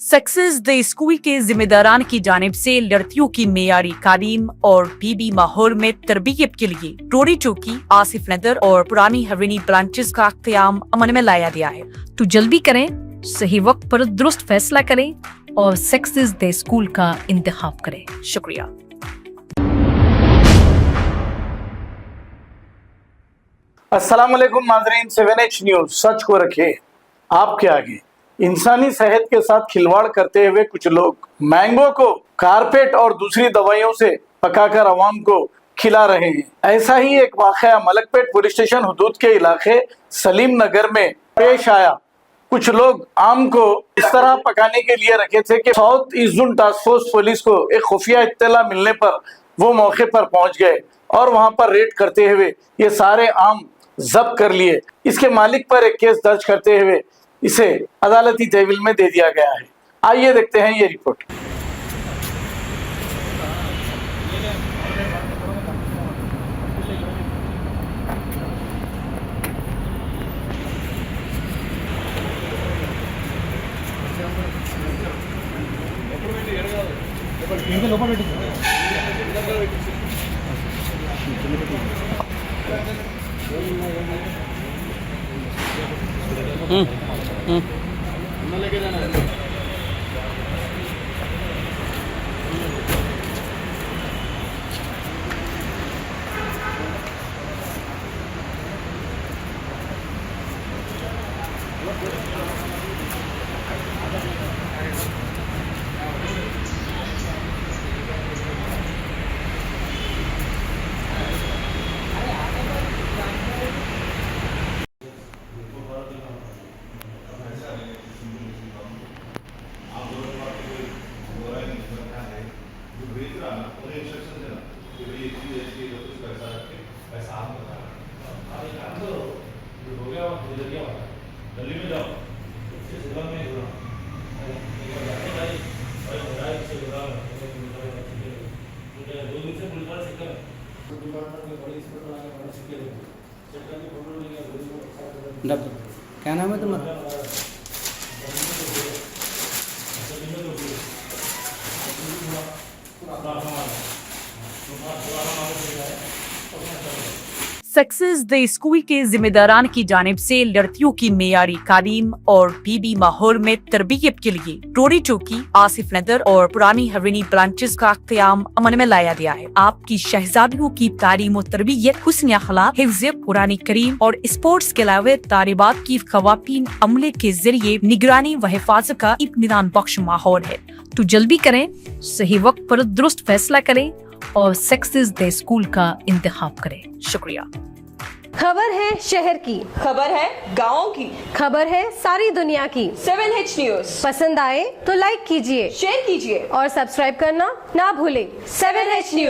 Success the school के जिम्मेदारान की जानिब से लड़कियों की मेयारी तालीम और पीबी माहौल में तरबियत के लिए रोरी चौकी, आसिफ नगर और पुरानी हवेली ब्रांचेस का क़याम अमल में लाया गया है। तो जल्दी करें, सही वक्त पर दुरुस्त फैसला करें और सक्सेस द स्कूल का इंतखाब करें। शुक्रिया। अस्सलाम वालेकुम नाज़रीन, 7H न्यूज़ सच को रखे आपके आगे। इंसानी सेहत के साथ खिलवाड़ करते हुए कुछ लोग मैंगो को कारपेट और दूसरी दवाइयों से पकाकर आवाम को खिला रहे हैं। ऐसा ही एक वाक़या मलकपेट पुलिस स्टेशन हुदूद के इलाके सलीम नगर में पेश आया। कुछ लोग आम को इस तरह पकाने के लिए रखे थे कि south east zone task force police को एक खुफिया इत्तला मिलने पर वो मौके पर पहुंच गए और वहां पर रेड करते हुए ये सारे आम जब्त कर लिए। इसके मालिक पर एक केस दर्ज करते हुए इसे अदालती तहवील में दे दिया गया है। आइए देखते हैं ये रिपोर्ट। क्या नाम है तुम्हारा? सक्सेस द स्कूल के जिम्मेदारान की जानिब से लड़कियों की मेयारी तालीम और पीबी माहौल में तरबियत के लिए रोरी चौकी, आसिफ नगर और पुरानी हवेली ब्रांचेस का क़याम अमल में लाया गया है। आपकी शहजादियों की तालीम और तरबियत, हुस्न अखलाक, हिफ्ज़ कुरान करीम और स्पोर्ट्स के अलावा तालिबात की ख़वातीन अमले के जरिए निगरानी व हिफाजत का इत्मीनान बख्श माहौल है। तो जल्दी करें, सही वक्त पर दुरुस्त फैसला करें और सक्सेस द स्कूल का इंतखाब करें। शुक्रिया। खबर है शहर की, खबर है गाँव की, खबर है सारी दुनिया की। 7H न्यूज़ पसंद आए तो लाइक कीजिए, शेयर कीजिए और सब्सक्राइब करना ना भूलें। 7H news.